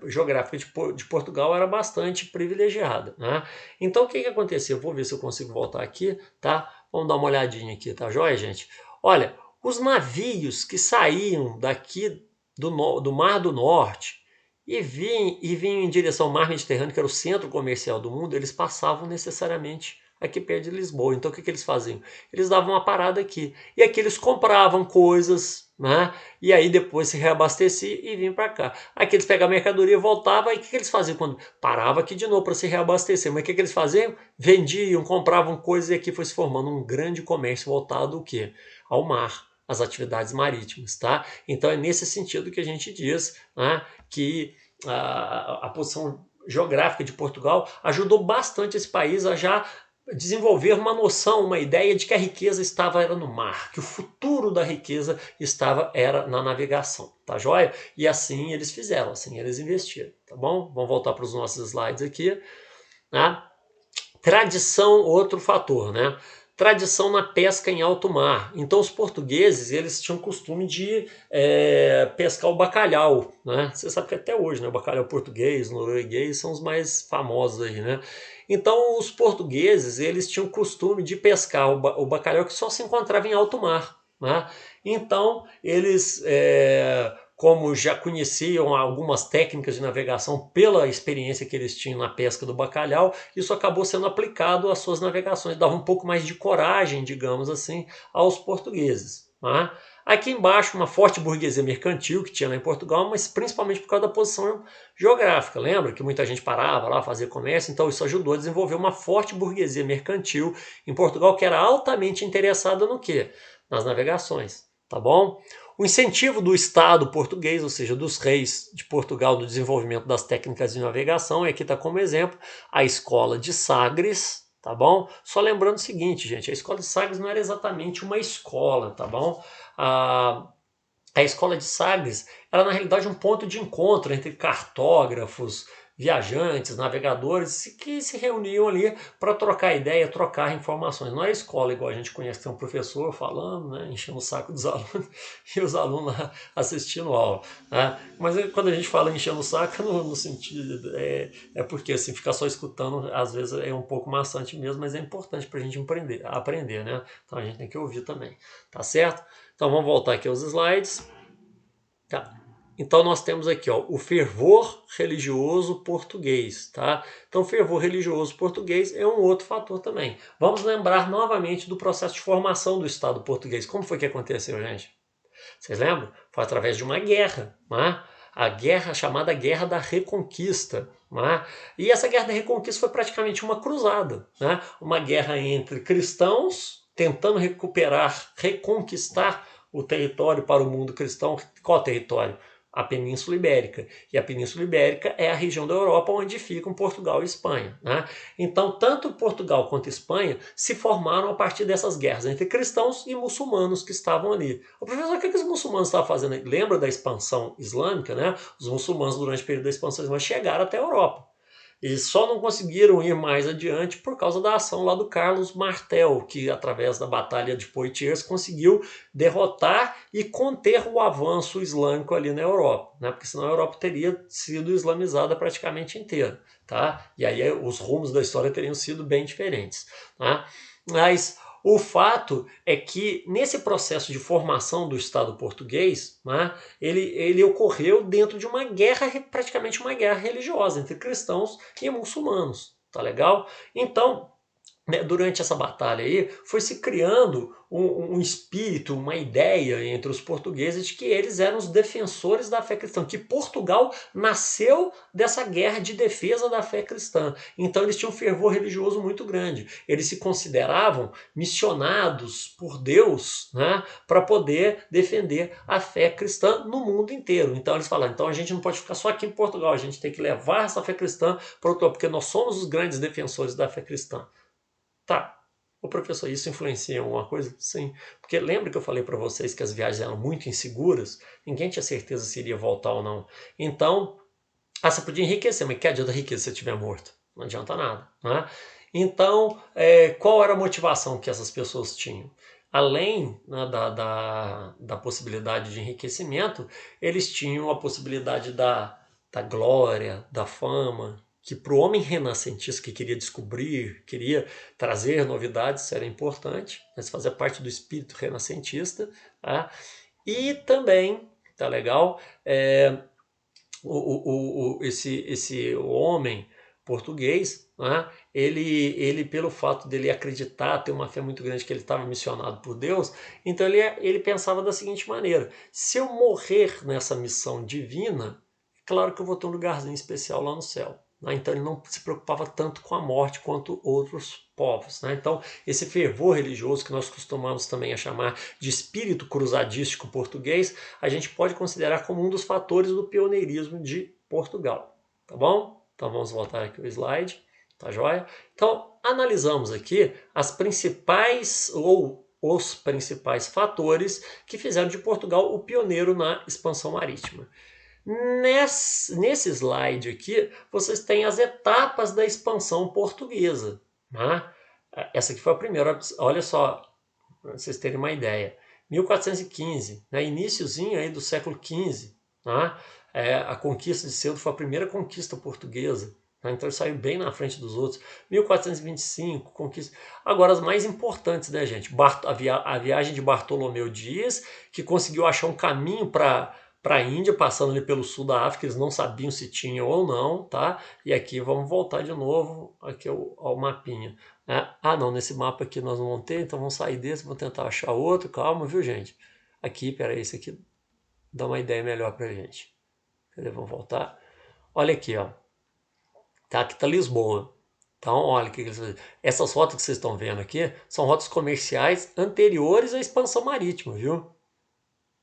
geográfica de Portugal era bastante privilegiada. Né? Então, o que aconteceu? Eu vou ver se eu consigo voltar aqui, tá? Vamos dar uma olhadinha aqui, tá joia, gente? Olha, os navios que saíam daqui do Mar do Norte e vinham em direção ao Mar Mediterrâneo, que era o centro comercial do mundo, eles passavam necessariamente aqui perto de Lisboa. Então, o que eles faziam? Eles davam uma parada aqui. E aqui eles compravam coisas, né? E aí depois se reabastecia e vinha para cá. Aqui eles pegavam a mercadoria, voltavam, e o que eles faziam quando parava aqui de novo para se reabastecer? Mas o que eles faziam? Vendiam, compravam coisas, e aqui foi se formando um grande comércio voltado ao quê? Ao mar, às atividades marítimas, tá? Então é nesse sentido que a gente diz, né, que a posição geográfica de Portugal ajudou bastante esse país a já desenvolver uma noção, uma ideia de que a riqueza era no mar, que o futuro da riqueza era na navegação, tá joia? E assim eles fizeram, assim eles investiram, tá bom? Vamos voltar para os nossos slides aqui, né? Tradição, outro fator, né? Tradição na pesca em alto mar. Então os portugueses eles tinham costume de pescar o bacalhau, né? Você sabe que até hoje, né, o bacalhau português, norueguês são os mais famosos aí, né? Então os portugueses eles tinham costume de pescar o bacalhau que só se encontrava em alto mar, né? Então eles como já conheciam algumas técnicas de navegação pela experiência que eles tinham na pesca do bacalhau, isso acabou sendo aplicado às suas navegações, dava um pouco mais de coragem, digamos assim, aos portugueses. Né? Aqui embaixo, uma forte burguesia mercantil que tinha lá em Portugal, mas principalmente por causa da posição geográfica. Lembra que muita gente parava lá, fazia comércio, então isso ajudou a desenvolver uma forte burguesia mercantil em Portugal que era altamente interessada no quê? Nas navegações, tá bom? O incentivo do Estado português, ou seja, dos reis de Portugal, no desenvolvimento das técnicas de navegação, e aqui está como exemplo a Escola de Sagres, tá bom? Só lembrando o seguinte, gente, a Escola de Sagres não era exatamente uma escola, tá bom? A Escola de Sagres era, na realidade, um ponto de encontro entre cartógrafos, viajantes, navegadores, que se reuniam ali para trocar ideia, trocar informações. Não é escola igual a gente conhece, tem um professor falando, né, enchendo o saco dos alunos e os alunos lá assistindo aula. Né? Mas quando a gente fala enchendo o saco, no sentido porque assim, ficar só escutando às vezes é um pouco maçante mesmo, mas é importante para a gente aprender, né? Então a gente tem que ouvir também, tá certo? Então vamos voltar aqui aos slides. Tá. Então nós temos aqui, ó, o fervor religioso português, tá? Então o fervor religioso português é um outro fator também. Vamos lembrar novamente do processo de formação do Estado português. Como foi que aconteceu, gente? Vocês lembram? Foi através de uma guerra, né? A guerra chamada Guerra da Reconquista. Né? E essa Guerra da Reconquista foi praticamente uma cruzada, né? Uma guerra entre cristãos tentando recuperar, reconquistar o território para o mundo cristão. Qual território? A Península Ibérica. E a Península Ibérica é a região da Europa onde ficam Portugal e Espanha. Né? Então, tanto Portugal quanto Espanha se formaram a partir dessas guerras entre cristãos e muçulmanos que estavam ali. O professor, o que os muçulmanos estavam fazendo aí? Lembra da expansão islâmica? Né? Os muçulmanos, durante o período da expansão islâmica, chegaram até a Europa. Eles só não conseguiram ir mais adiante por causa da ação lá do Carlos Martel, que através da Batalha de Poitiers conseguiu derrotar e conter o avanço islâmico ali na Europa, né? Porque senão a Europa teria sido islamizada praticamente inteira, tá? E aí os rumos da história teriam sido bem diferentes, tá? Mas o fato é que nesse processo de formação do Estado português, né, ele ocorreu dentro de uma guerra, praticamente uma guerra religiosa entre cristãos e muçulmanos, tá legal? Então, né, durante essa batalha aí, foi se criando um espírito, uma ideia entre os portugueses de que eles eram os defensores da fé cristã, que Portugal nasceu dessa guerra de defesa da fé cristã. Então eles tinham um fervor religioso muito grande. Eles se consideravam missionados por Deus, né, para poder defender a fé cristã no mundo inteiro. Então eles falaram, então a gente não pode ficar só aqui em Portugal, a gente tem que levar essa fé cristã para outro, porque nós somos os grandes defensores da fé cristã. Tá. O professor, isso influencia em alguma coisa? Sim. Porque lembra que eu falei para vocês que as viagens eram muito inseguras? Ninguém tinha certeza se iria voltar ou não. Então, você podia enriquecer, mas que adianta riqueza se você estiver morto? Não adianta nada. Né? Então, qual era a motivação que essas pessoas tinham? Além, né, da possibilidade de enriquecimento, eles tinham a possibilidade da glória, da fama, que para o homem renascentista que queria descobrir, queria trazer novidades, isso era importante, mas fazia parte do espírito renascentista. Tá? E também, tá legal, esse homem português, né, ele, pelo fato dele acreditar, ter uma fé muito grande que ele estava missionado por Deus, então ele pensava da seguinte maneira: se eu morrer nessa missão divina, claro que eu vou ter um lugarzinho especial lá no céu. Né? Então ele não se preocupava tanto com a morte quanto outros povos. Né? Então esse fervor religioso que nós costumamos também a chamar de espírito cruzadístico português, a gente pode considerar como um dos fatores do pioneirismo de Portugal. Tá bom? Então vamos voltar aqui ao slide. Tá joia? Então analisamos aqui as principais ou os principais fatores que fizeram de Portugal o pioneiro na expansão marítima. Nesse slide aqui, vocês têm as etapas da expansão portuguesa. Né? Essa aqui foi a primeira, olha só, para vocês terem uma ideia. 1415, né? Iniciozinho aí do século XV, né? A conquista de Ceuta foi a primeira conquista portuguesa. Né? Então ele saiu bem na frente dos outros. 1425, conquista. Agora as mais importantes, né, gente? A viagem de Bartolomeu Dias, que conseguiu achar um caminho para a Índia, passando ali pelo sul da África, eles não sabiam se tinha ou não, tá? E aqui vamos voltar de novo aqui ao mapinha. Não, nesse mapa aqui nós não vamos ter, então vamos sair desse, vamos tentar achar outro, calma, viu, gente? Aqui, peraí, esse aqui dá uma ideia melhor pra gente. Cadê? Vamos voltar. Olha aqui, ó. Tá, aqui tá Lisboa. Então, olha, essas rotas que vocês estão vendo aqui são rotas comerciais anteriores à expansão marítima, viu?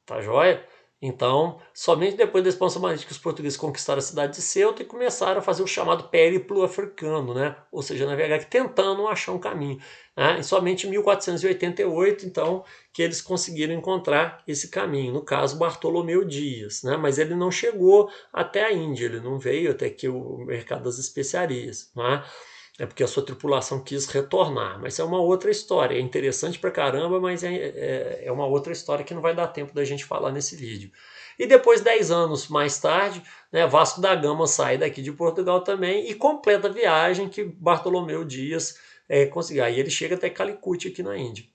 Tá joia? Então, somente depois da expansão marítima que os portugueses conquistaram a cidade de Ceuta e começaram a fazer o chamado périplo africano, né? Ou seja, navegar tentando achar um caminho. Né? E somente em 1488, então, que eles conseguiram encontrar esse caminho. No caso, Bartolomeu Dias, né? Mas ele não chegou até a Índia, ele não veio até aqui o mercado das especiarias, né? É porque a sua tripulação quis retornar, mas é uma outra história, é interessante pra caramba, mas é uma outra história que não vai dar tempo da gente falar nesse vídeo. E depois, 10 anos mais tarde, né, Vasco da Gama sai daqui de Portugal também e completa a viagem que Bartolomeu Dias conseguiu. Aí ele chega até Calicut aqui na Índia.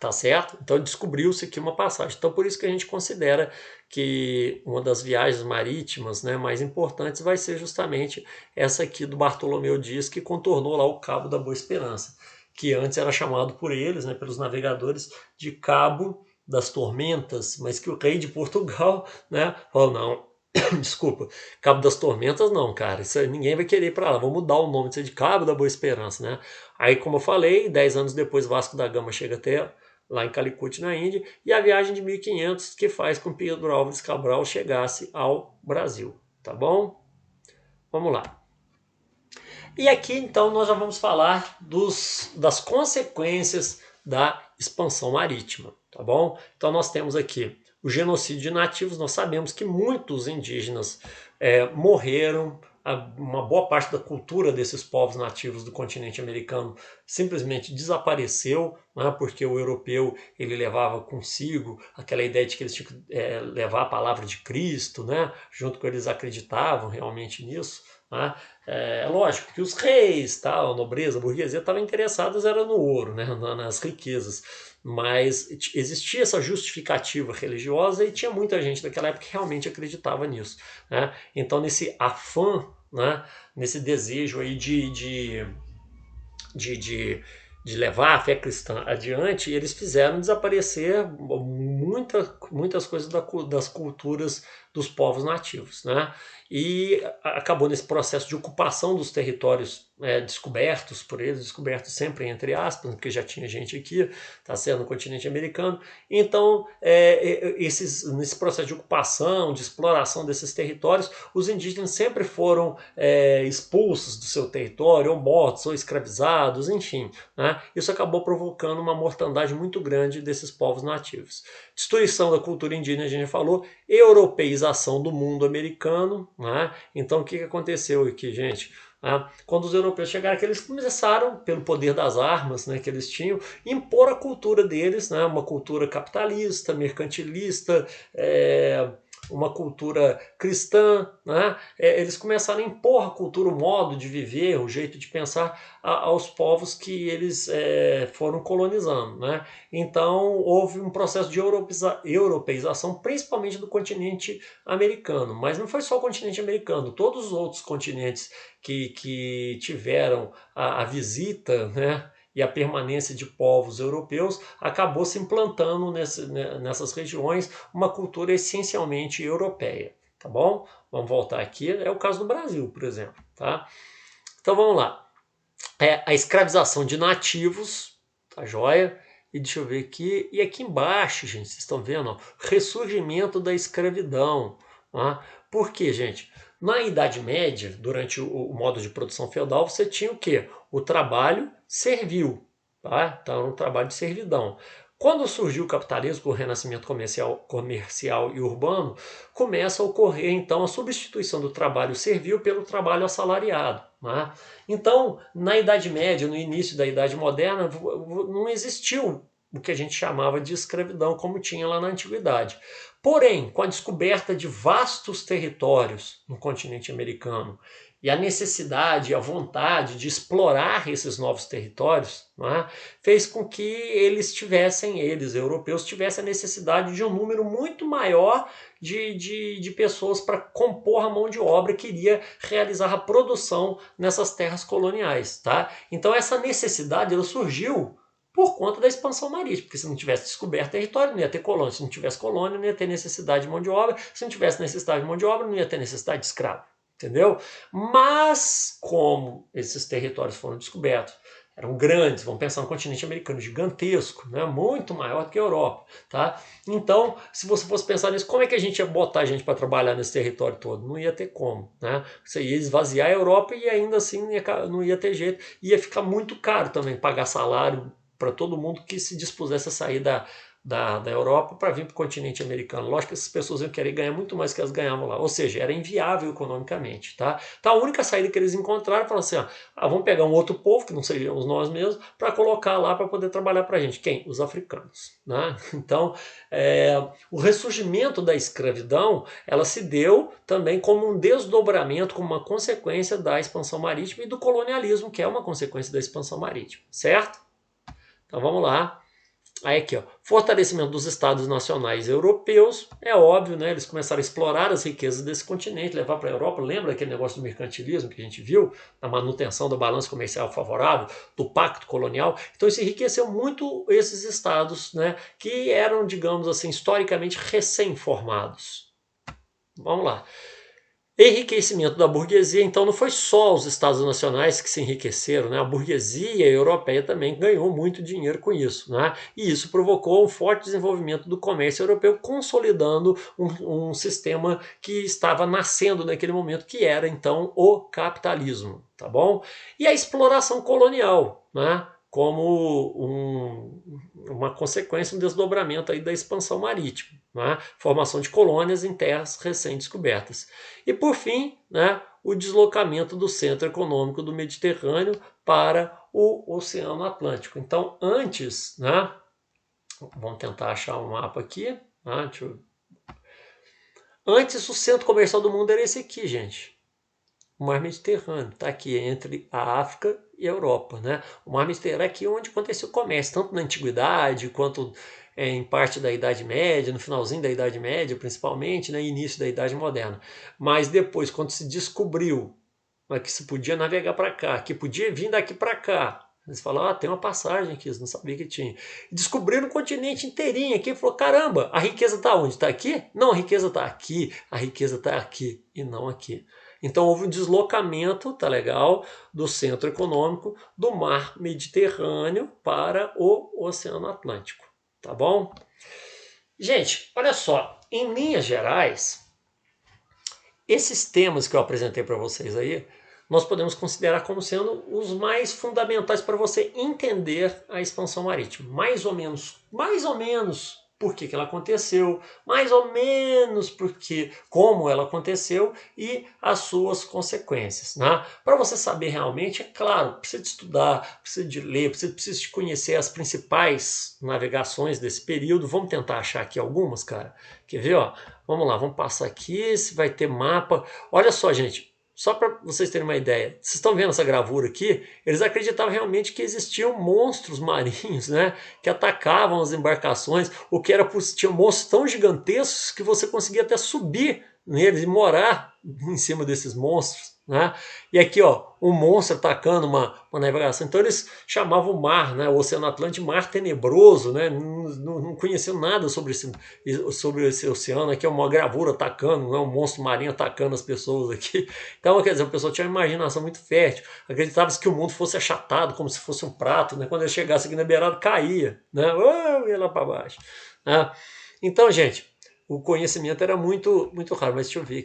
Tá certo? Então descobriu-se aqui uma passagem. Então por isso que a gente considera que uma das viagens marítimas, né, mais importantes vai ser justamente essa aqui do Bartolomeu Dias, que contornou lá o Cabo da Boa Esperança, que antes era chamado por eles, né, pelos navegadores, de Cabo das Tormentas, mas que o rei de Portugal, né, falou, não, desculpa, Cabo das Tormentas não, cara, isso aí, ninguém vai querer ir para lá, vamos mudar o nome disso aí de Cabo da Boa Esperança, né? Aí, como eu falei, 10 anos depois Vasco da Gama chega até lá em Calicut, na Índia, e a viagem de 1500 que faz com que Pedro Álvares Cabral chegasse ao Brasil, tá bom? Vamos lá. E aqui então nós já vamos falar das consequências da expansão marítima, tá bom? Então nós temos aqui o genocídio de nativos, nós sabemos que muitos indígenas morreram, uma boa parte da cultura desses povos nativos do continente americano simplesmente desapareceu, né, porque o europeu ele levava consigo aquela ideia de que eles tinham que levar a palavra de Cristo, né, junto com eles acreditavam realmente nisso, né. É lógico que os reis, tal, a nobreza, a burguesia estavam interessados era no ouro, né, nas riquezas, mas existia essa justificativa religiosa e tinha muita gente daquela época que realmente acreditava nisso, né? Então nesse afã, né, nesse desejo aí de, de, de levar a fé cristã adiante, eles fizeram desaparecer muitas coisas das culturas dos povos nativos, né? E acabou nesse processo de ocupação dos territórios descobertos por eles, descobertos sempre entre aspas, porque já tinha gente aqui, está sendo no continente americano. Então, nesse processo de ocupação, de exploração desses territórios, os indígenas sempre foram expulsos do seu território, ou mortos, ou escravizados, enfim, né? Isso acabou provocando uma mortandade muito grande desses povos nativos. Destruição da cultura indígena, a gente já falou, europeização do mundo americano, né? Então o que aconteceu aqui, gente? Quando os europeus chegaram aqui, eles começaram, pelo poder das armas, né, que eles tinham, impor a cultura deles, né, uma cultura capitalista, mercantilista, uma cultura cristã, né? Eles começaram a impor a cultura, o modo de viver, o jeito de pensar aos povos que eles foram colonizando, né? Então houve um processo de europeização, principalmente do continente americano, mas não foi só o continente americano, todos os outros continentes que tiveram a visita, né, e a permanência de povos europeus acabou se implantando nessas regiões uma cultura essencialmente europeia, tá bom? Vamos voltar aqui, é o caso do Brasil, por exemplo, tá? Então vamos lá. A escravização de nativos, tá joia? E deixa eu ver aqui, e aqui embaixo, gente, vocês estão vendo, ó, ressurgimento da escravidão. Tá? Por quê, gente? Na Idade Média, durante o modo de produção feudal, você tinha o quê? O trabalho servil, tá? Então, um trabalho de servidão. Quando surgiu o capitalismo, com o renascimento comercial e urbano, começa a ocorrer então a substituição do trabalho servil pelo trabalho assalariado. Né? Então, na Idade Média, no início da Idade Moderna, não existiu o que a gente chamava de escravidão, como tinha lá na Antiguidade. Porém, com a descoberta de vastos territórios no continente americano e a necessidade, a vontade de explorar esses novos territórios, né, fez com que eles europeus, tivessem a necessidade de um número muito maior de pessoas para compor a mão de obra que iria realizar a produção nessas terras coloniais. Tá? Então essa necessidade ela surgiu por conta da expansão marítima, porque se não tivesse descoberto território, não ia ter colônia. Se não tivesse colônia, não ia ter necessidade de mão de obra. Se não tivesse necessidade de mão de obra, não ia ter necessidade de escravo. Entendeu? Mas, como esses territórios foram descobertos, eram grandes, vamos pensar no continente americano, gigantesco, né? Muito maior do que a Europa. Tá? Então, se você fosse pensar nisso, como é que a gente ia botar a gente para trabalhar nesse território todo? Não ia ter como. Né? Você ia esvaziar a Europa e ainda assim não ia ter jeito. Ia ficar muito caro também pagar salário para todo mundo que se dispusesse a sair da Europa para vir para o continente americano. Lógico que essas pessoas iam querer ganhar muito mais que elas ganhavam lá. Ou seja, era inviável economicamente. Tá? Então a única saída que eles encontraram foi assim, vamos pegar um outro povo, que não sejamos nós mesmos, para colocar lá para poder trabalhar para a gente. Quem? Os africanos. Né? Então o ressurgimento da escravidão ela se deu também como um desdobramento, como uma consequência da expansão marítima e do colonialismo, que é uma consequência da expansão marítima. Certo? Então vamos lá. Aí aqui, ó, fortalecimento dos estados nacionais europeus, é óbvio, né? Eles começaram a explorar as riquezas desse continente, levar para a Europa. Lembra aquele negócio do mercantilismo que a gente viu? Da manutenção do balanço comercial favorável, do pacto colonial. Então isso enriqueceu muito esses estados, né? Que eram, digamos assim, historicamente recém-formados. Vamos lá. Enriquecimento da burguesia, então não foi só os estados nacionais que se enriqueceram, né? A burguesia europeia também ganhou muito dinheiro com isso, né? E isso provocou um forte desenvolvimento do comércio europeu, consolidando um sistema que estava nascendo naquele momento, que era então o capitalismo, tá bom? E a exploração colonial, né? Como uma consequência, um desdobramento aí da expansão marítima, né? Formação de colônias em terras recém-descobertas. E por fim, né, o deslocamento do centro econômico do Mediterrâneo para o Oceano Atlântico. Então, antes, né, vamos tentar achar um mapa aqui. Né, antes, o centro comercial do mundo era esse aqui, gente. O Mar Mediterrâneo está aqui entre a África e a Europa, né? O Mar Mediterrâneo é aqui onde aconteceu o comércio, tanto na antiguidade quanto em parte da Idade Média, no finalzinho da Idade Média, principalmente, né, início da Idade Moderna. Mas depois, quando se descobriu, né, que se podia navegar para cá, que podia vir daqui para cá, eles falaram, tem uma passagem aqui, eles não sabiam que tinha. Descobriram o continente inteirinho aqui, falou, caramba, a riqueza está onde? Está aqui? Não, a riqueza está aqui, a riqueza está aqui e não aqui. Então houve um deslocamento, tá legal, do centro econômico do mar Mediterrâneo para o Oceano Atlântico, tá bom? Gente, olha só, em linhas gerais, esses temas que eu apresentei para vocês aí, nós podemos considerar como sendo os mais fundamentais para você entender a expansão marítima. Mais ou menos por que ela aconteceu, mais ou menos porque como ela aconteceu e as suas consequências. Né? Para você saber realmente, é claro, precisa de estudar, precisa de ler, precisa de conhecer as principais navegações desse período. Vamos tentar achar aqui algumas, cara. Quer ver? Ó? Vamos lá, vamos passar aqui, se vai ter mapa. Olha só, gente, só para vocês terem uma ideia, vocês estão vendo essa gravura aqui? Eles acreditavam realmente que existiam monstros marinhos, né? Que atacavam as embarcações, o que era tinha monstros tão gigantescos que você conseguia até subir neles e morar em cima desses monstros, né? E aqui, ó, um monstro atacando uma navegação. Então eles chamavam o mar, né? O Oceano Atlântico, mar tenebroso, né? Não conheciam nada sobre esse oceano. Aqui é uma gravura atacando, né? Um monstro marinho atacando as pessoas aqui. Então, quer dizer, a pessoa tinha uma imaginação muito fértil. Acreditava-se que o mundo fosse achatado, como se fosse um prato, né? Quando ele chegasse aqui na beirada, caía, né? Ia lá para baixo. Né? Então, gente, o conhecimento era muito raro. Mas deixa eu ver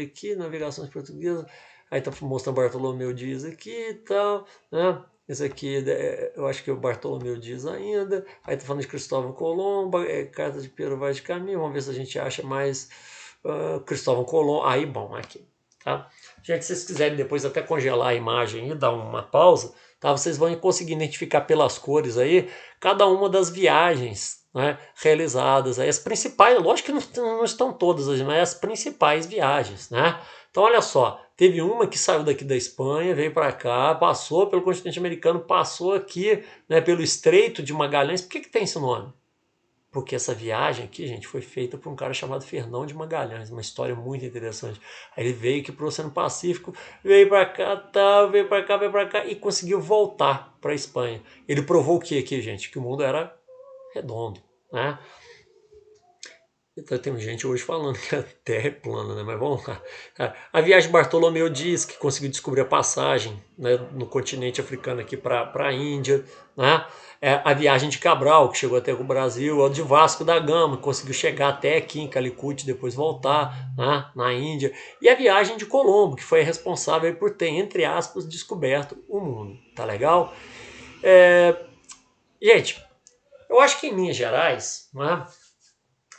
aqui, navegações portuguesas. Aí tá mostrando Bartolomeu Dias aqui e tal, né? Esse aqui, eu acho que é o Bartolomeu Dias ainda. Aí tá falando de Cristóvão Colombo, carta de Pedro Vaz de Caminho. Vamos ver se a gente acha mais Cristóvão Colombo. Aí, bom, aqui. Tá? Gente, se vocês quiserem depois até congelar a imagem e dar uma pausa, tá? Vocês vão conseguir identificar pelas cores aí cada uma das viagens, né, realizadas. Aí, as principais, lógico que não estão todas, mas as principais viagens. Né? Então, olha só, teve uma que saiu daqui da Espanha, veio para cá, passou pelo continente americano, passou aqui, né, pelo Estreito de Magalhães. Por que tem esse nome? Porque essa viagem aqui, gente, foi feita por um cara chamado Fernão de Magalhães, uma história muito interessante. Aí ele veio aqui para o Oceano Pacífico, veio para cá, veio para cá e conseguiu voltar para a Espanha. Ele provou o que aqui, gente? Que o mundo era redondo, né? Então, tem gente hoje falando que a Terra é plana, né? Mas vamos lá. A viagem de Bartolomeu Dias, que conseguiu descobrir a passagem, né, no continente africano aqui para a Índia. Né? A viagem de Cabral, que chegou até o Brasil. A de Vasco da Gama, que conseguiu chegar até aqui em Calicut e depois voltar, né, na Índia. E a viagem de Colombo, que foi responsável por ter, entre aspas, descoberto o mundo. Tá legal? Gente, eu acho que em linhas gerais, né,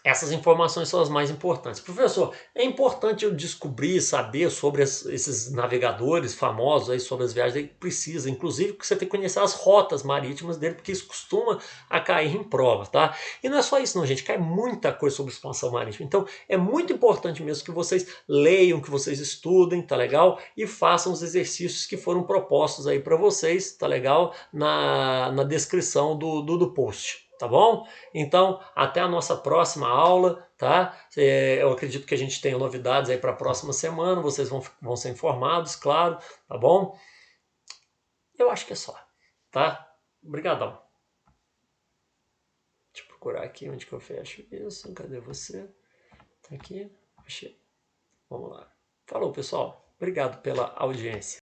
essas informações são as mais importantes. Professor, é importante eu descobrir, saber sobre esses navegadores famosos aí, sobre as viagens que precisa. Inclusive, que você tem que conhecer as rotas marítimas dele, porque isso costuma a cair em prova, tá? E não é só isso não, gente. Cai muita coisa sobre expansão marítima. Então, é muito importante mesmo que vocês leiam, que vocês estudem, tá legal? E façam os exercícios que foram propostos aí para vocês, tá legal? Na descrição do post. Tá bom? Então, até a nossa próxima aula, tá? Eu acredito que a gente tenha novidades aí para a próxima semana, vocês vão ser informados, claro, tá bom? Eu acho que é só, tá? Obrigadão. Deixa eu procurar aqui onde que eu fecho isso. Cadê você? Tá aqui. Achei. Vamos lá. Falou, pessoal. Obrigado pela audiência.